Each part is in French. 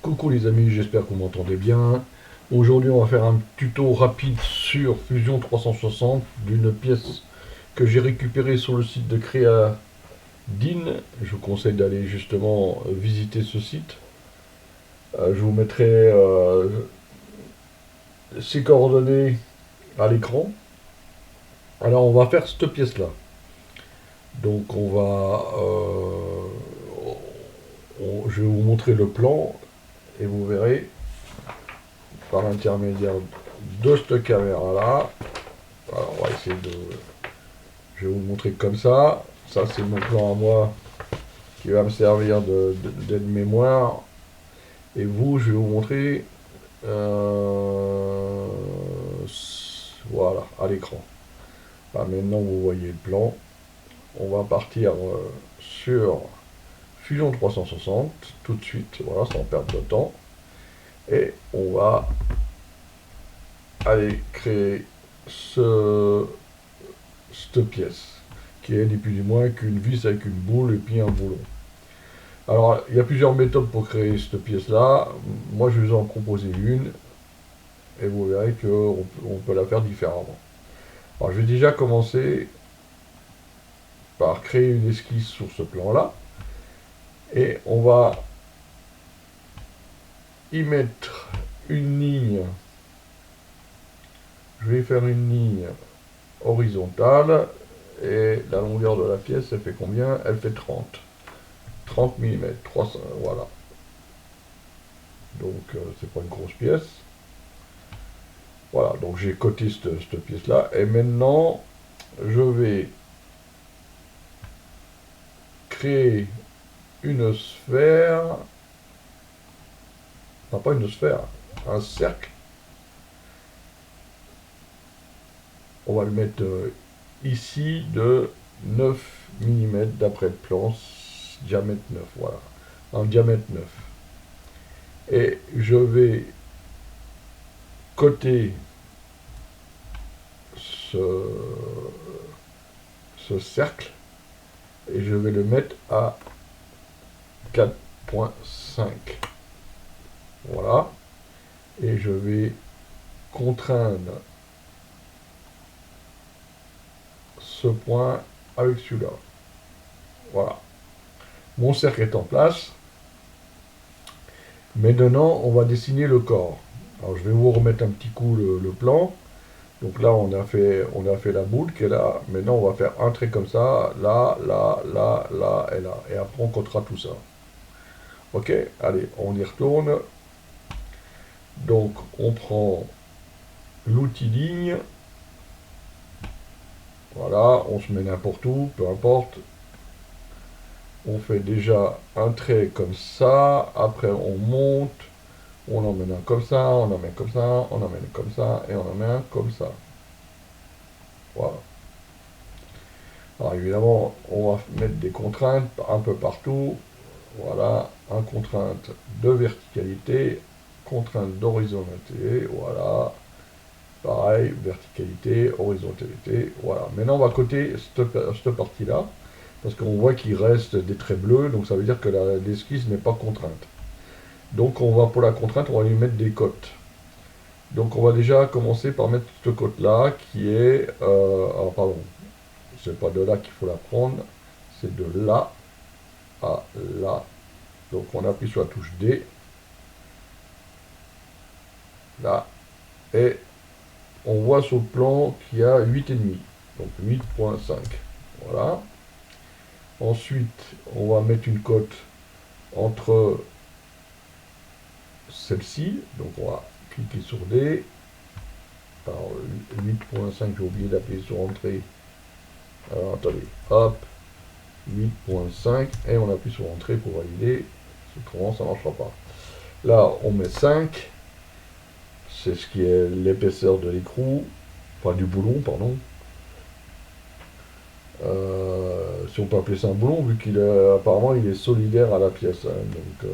Coucou les amis, j'espère que vous m'entendez bien. Aujourd'hui, on va faire un tuto rapide sur Fusion 360 d'une pièce que j'ai récupérée sur le site de Creadin. Je vous conseille d'aller justement visiter ce site. Je vous mettrai ses coordonnées à l'écran. Alors, on va faire cette pièce-là. Donc, je vais vous montrer le plan et vous verrez par l'intermédiaire de cette caméra-là. Alors, on va essayer de... Je vais vous le montrer comme ça. Ça, c'est mon plan à moi qui va me servir d'aide-mémoire. Et vous, je vais vous montrer... euh, voilà, à l'écran. Maintenant, vous voyez le plan. On va partir sur Fusion 360 tout de suite. Voilà, sans perdre de temps. Et on va aller créer cette pièce, qui est ni plus ni moins qu'une vis avec une boule et puis un boulon. Alors, il y a plusieurs méthodes pour créer cette pièce-là. Moi, je vais vous en proposer une, et vous verrez qu'on peut la faire différemment. Alors, je vais déjà commencer par créer une esquisse sur ce plan-là, et on va y mettre une ligne. Je vais faire une ligne horizontale, et la longueur de la pièce, elle fait combien? Elle fait 30 mm, 300, voilà. Donc, c'est pas une grosse pièce. Voilà, donc j'ai coté cette pièce-là. Et maintenant, je vais créer une sphère. Non, pas une sphère, un cercle. On va le mettre ici de 9 mm d'après le plan, diamètre 9, voilà. Un diamètre 9. Et je vais coter ce, ce cercle et je vais le mettre à 4,5. Voilà. Et je vais contraindre ce point avec celui-là. Voilà. Mon cercle est en place. Maintenant, on va dessiner le corps. Alors, je vais vous remettre un petit coup le plan. Donc là, on a fait la boule qui est là. Maintenant, on va faire un trait comme ça. Là, là, là, là et là. Et après, on comptera tout ça. Ok, allez, on y retourne. Donc, on prend l'outil ligne. Voilà, on se met n'importe où, peu importe. On fait déjà un trait comme ça. Après, on monte. On emmène un comme ça, on emmène comme ça, on emmène comme ça, et on emmène un comme ça. Voilà. Alors évidemment, on va mettre des contraintes un peu partout. Voilà, une contrainte de verticalité, contrainte d'horizontalité, voilà. Pareil, verticalité, horizontalité, voilà. Maintenant, on va coter cette partie-là, parce qu'on voit qu'il reste des traits bleus, donc ça veut dire que l'esquisse n'est pas contrainte. Donc on va, pour la contrainte, on va lui mettre des cotes. Donc on va déjà commencer par mettre cette cote-là, qui est... alors pardon, c'est pas de là qu'il faut la prendre, c'est de là à là. Donc on appuie sur la touche D, là, et on voit sur le plan qu'il y a 8,5, donc 8,5. Voilà. Ensuite, on va mettre une cote entre celle-ci, donc on va cliquer sur D. Alors 8,5, j'ai oublié d'appuyer sur Entrée. Alors attendez, hop, 8,5 et on appuie sur Entrée pour valider, autrement ça ne marchera pas. Là on met 5, c'est ce qui est l'épaisseur de l'écrou, enfin du boulon, pardon. Si on peut appeler ça un boulon, vu qu'il est apparemment il est solidaire à la pièce. Hein, donc,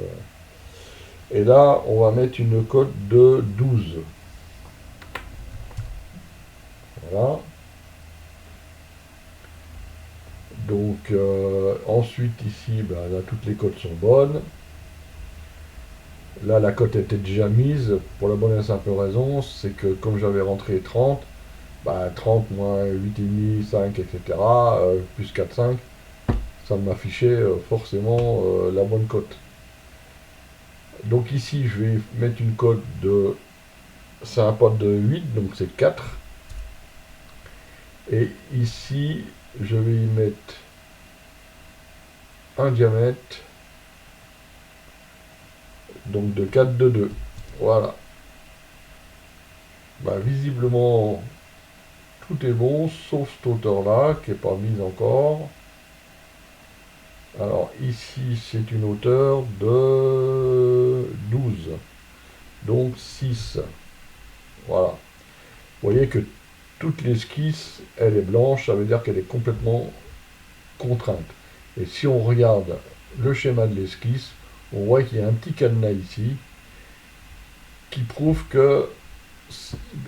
et là on va mettre une cote de 12. Voilà. Donc, ensuite, ici, ben, là, toutes les cotes sont bonnes. Là, la cote était déjà mise pour la bonne et simple raison, c'est que comme j'avais rentré 30, bah 30 moins 8,5, 5, etc., plus 4, 5, ça m'affichait forcément la bonne cote. Donc ici, je vais mettre une cote de... C'est un pot de 8, donc c'est 4. Et ici, je vais y mettre un diamètre, donc de 4 de 2. Voilà. Bah, visiblement, tout est bon, sauf cette hauteur-là, qui n'est pas mise encore. Alors ici, c'est une hauteur de 12. Donc 6. Voilà. Vous voyez que toute l'esquisse, elle est blanche, ça veut dire qu'elle est complètement contrainte. Et si on regarde le schéma de l'esquisse, on voit qu'il y a un petit cadenas ici qui prouve que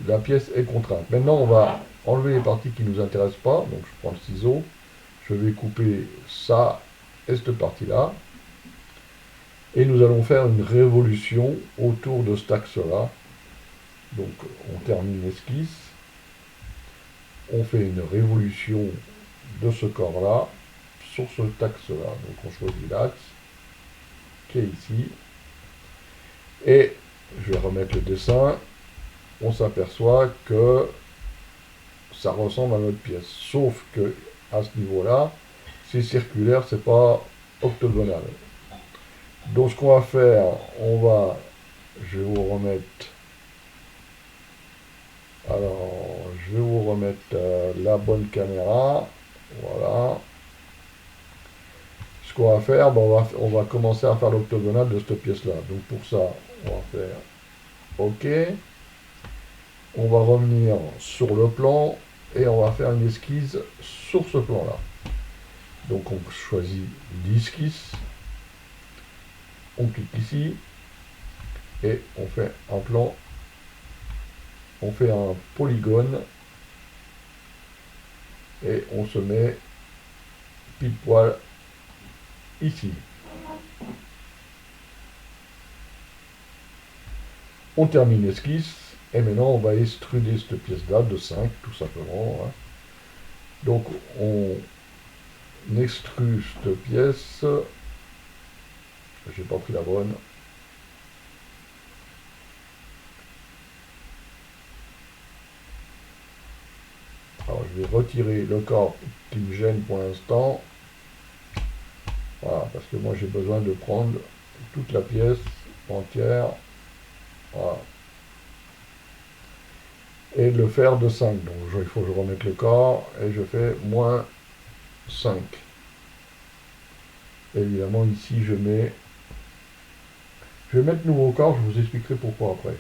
la pièce est contrainte. Maintenant, on va enlever les parties qui ne nous intéressent pas. Donc, je prends le ciseau, je vais couper ça et cette partie-là. Et nous allons faire une révolution autour de cet axe-là. Donc, on termine l'esquisse. On fait une révolution de ce corps-là sur cet axe-là. Donc, on choisit l'axe qui est ici. Et je vais remettre le dessin. On s'aperçoit que ça ressemble à notre pièce. Sauf que à ce niveau-là, c'est circulaire, c'est pas octogonal. Donc ce qu'on va faire, je vais vous remettre, alors je vais vous remettre la bonne caméra, voilà. Ce qu'on va faire, ben, on va commencer à faire l'octogonal de cette pièce-là. Donc pour ça, on va faire OK. On va revenir sur le plan et on va faire une esquisse sur ce plan-là. Donc on choisit l'esquisse, on clique ici et on fait un plan, on fait un polygone et on se met pile poil ici. On termine l'esquisse et maintenant on va extruder cette pièce-là de 5 tout simplement. Hein. Donc on extrude cette pièce, j'ai pas pris la bonne. Alors je vais retirer le corps qui me gêne pour l'instant. Voilà, parce que moi j'ai besoin de prendre toute la pièce entière. Voilà. Et de le faire de 5. Donc il faut que je remette le corps et je fais moins 5. Évidemment ici je vais mettre nouveau corps, je vous expliquerai pourquoi après.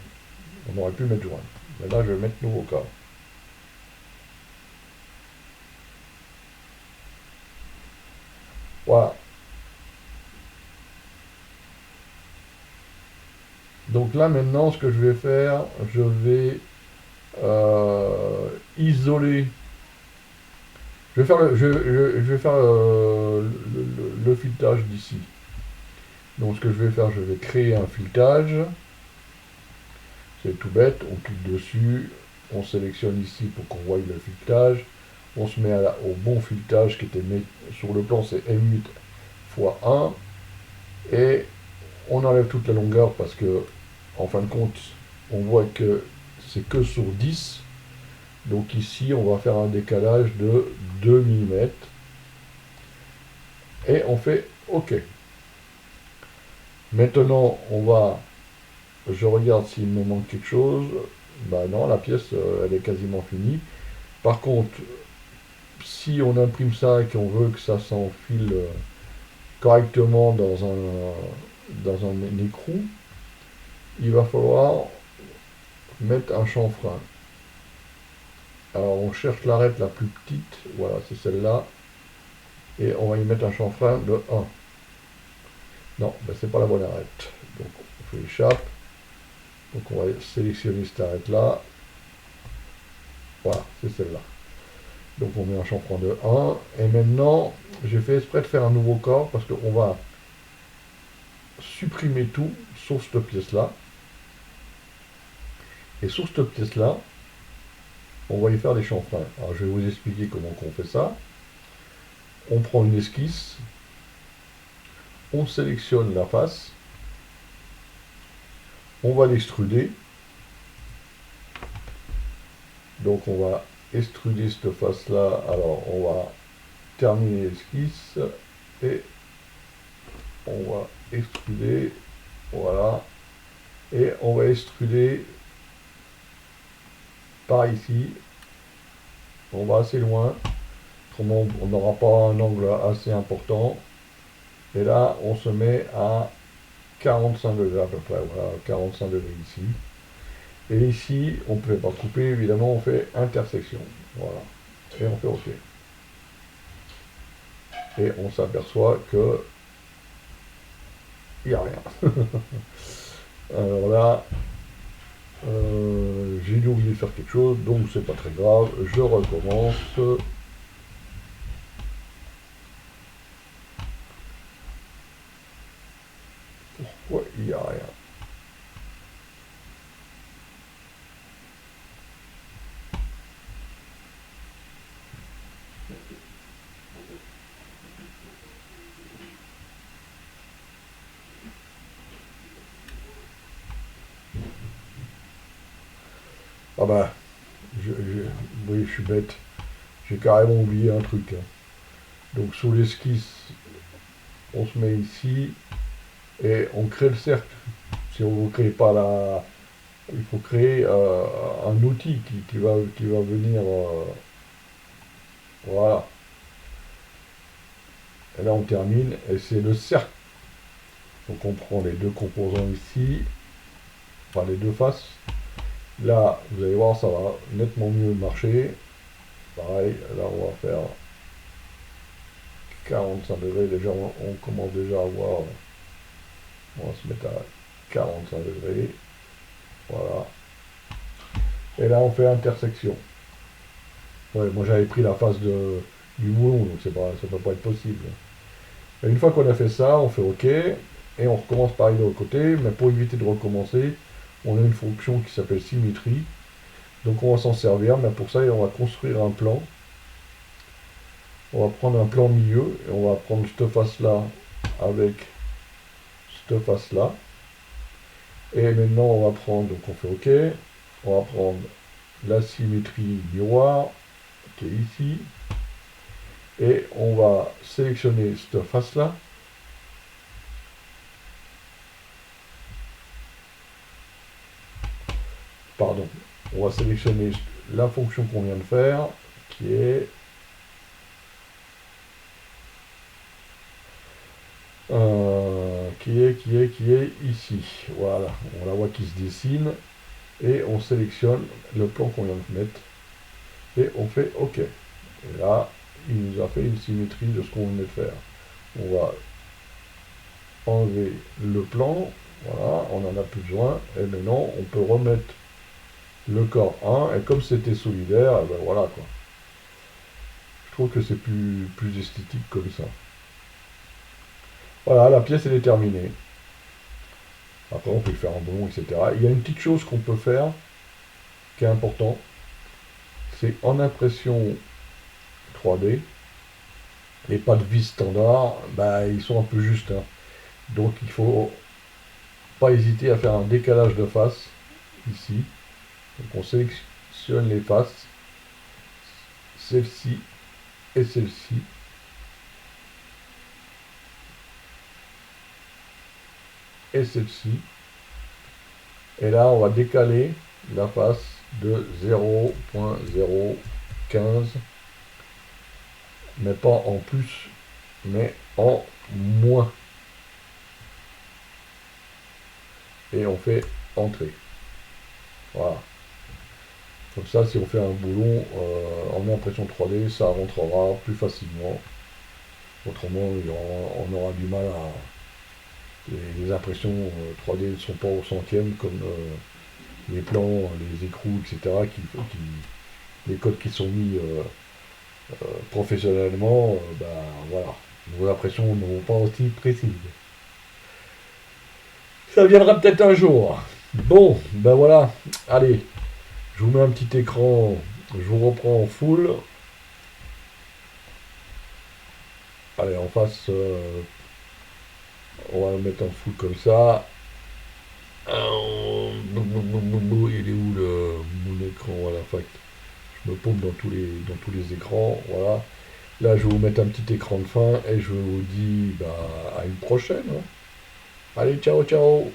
On aurait pu mettre joint. Mais là je vais mettre nouveau corps. Voilà. Donc là maintenant ce que je vais faire, je vais isoler. Je vais faire le filetage d'ici. Donc ce que je vais faire, je vais créer un filetage. C'est tout bête, on clique dessus, on sélectionne ici pour qu'on voie le filetage. On se met au bon filetage qui était mis sur le plan, c'est M8 x 1. Et on enlève toute la longueur parce que, en fin de compte, on voit que c'est que sur 10. Donc ici, on va faire un décalage de 2 mm. Et on fait OK. Maintenant, je regarde s'il me manque quelque chose. Ben non, la pièce, elle est quasiment finie. Par contre, si on imprime ça et qu'on veut que ça s'enfile correctement dans un écrou, il va falloir mettre un chanfrein. Alors on cherche l'arête la plus petite, voilà, c'est celle-là, et on va y mettre un chanfrein de 1. Non, ben c'est pas la bonne arête. Donc on fait échappe. Donc on va sélectionner cette arête-là. Voilà, c'est celle-là. Donc on met un chanfrein de 1. Et maintenant, j'ai fait exprès de faire un nouveau corps parce qu'on va supprimer tout, sauf cette pièce-là. Et sur cette pièce-là, on va y faire des chanfreins. Alors je vais vous expliquer comment on fait ça. On prend une esquisse, on sélectionne la face, on va l'extruder. Donc on va extruder cette face-là. Alors on va terminer l'esquisse et on va extruder. Voilà. Et on va extruder par ici. On va assez loin. Autrement, on n'aura pas un angle assez important. Et là, on se met à 45 degrés à peu près. Voilà, 45 degrés ici. Et ici, on ne peut pas couper, évidemment, on fait intersection. Voilà. Et on fait OK. Et on s'aperçoit que il n'y a rien. Alors là, j'ai oublié de faire quelque chose, donc c'est pas très grave. Je recommence. Pourquoi il n'y a rien? Ah bah, oui, je suis bête. J'ai carrément oublié un truc, hein. Donc sous l'esquisse, on se met ici et on crée le cercle. Si on ne crée pas la... Il faut créer un outil qui va venir... voilà. Et là on termine et c'est le cercle. Donc on prend les deux composants ici, enfin les deux faces. Là, vous allez voir, ça va nettement mieux marcher. Pareil, là on va faire 45 degrés. Déjà, on commence déjà à voir. On va se mettre à 45 degrés. Voilà. Et là, on fait intersection. Ouais, moi j'avais pris la face du moulon, donc ça ne peut pas être possible. Et une fois qu'on a fait ça, on fait OK. Et on recommence pareil de l'autre côté. Mais pour éviter de recommencer, on a une fonction qui s'appelle symétrie. Donc on va s'en servir, mais pour ça, on va construire un plan. On va prendre un plan milieu et on va prendre cette face-là avec cette face-là. Et maintenant, on va prendre, donc on fait OK. On va prendre la symétrie miroir qui est ici. Et on va sélectionner cette face-là. Pardon. On va sélectionner la fonction qu'on vient de faire, qui est qui est ici. Voilà, on la voit qui se dessine et on sélectionne le plan qu'on vient de mettre et on fait OK. Et là, il nous a fait une symétrie de ce qu'on venait de faire. On va enlever le plan, voilà, on n'en a plus besoin et maintenant on peut remettre le corps 1 et comme c'était solidaire, et ben voilà quoi. Je trouve que c'est plus esthétique comme ça. Voilà, la pièce elle est terminée. Après, on peut faire un boulon, etc. Il y a une petite chose qu'on peut faire, qui est important, c'est en impression 3D, les pas de vis standard, bah, ils sont un peu justes, hein. Donc, il faut pas hésiter à faire un décalage de face, ici. Donc, on sélectionne les faces, celle-ci et celle-ci. Et celle-ci. Et là, on va décaler la face de 0.015, mais pas en plus, mais en moins. Et on fait entrer. Voilà. Comme ça, si on fait un boulon en impression 3D, ça rentrera plus facilement. Autrement, on aura du mal à... Les impressions 3D ne sont pas au centième comme les plans, les écrous, etc. Les codes qui sont mis professionnellement, bah, voilà. Vos impressions ne vont pas aussi précises. Ça viendra peut-être un jour. Bon, ben voilà. Allez, je vous mets un petit écran. Je vous reprends en full. Allez, en face, on va le mettre en full comme ça. Il est où mon écran? Voilà, fait, je me paume dans tous les écrans. Voilà. Là, je vais vous mettre un petit écran de fin et je vous dis bah, à une prochaine, hein. Allez, ciao, ciao!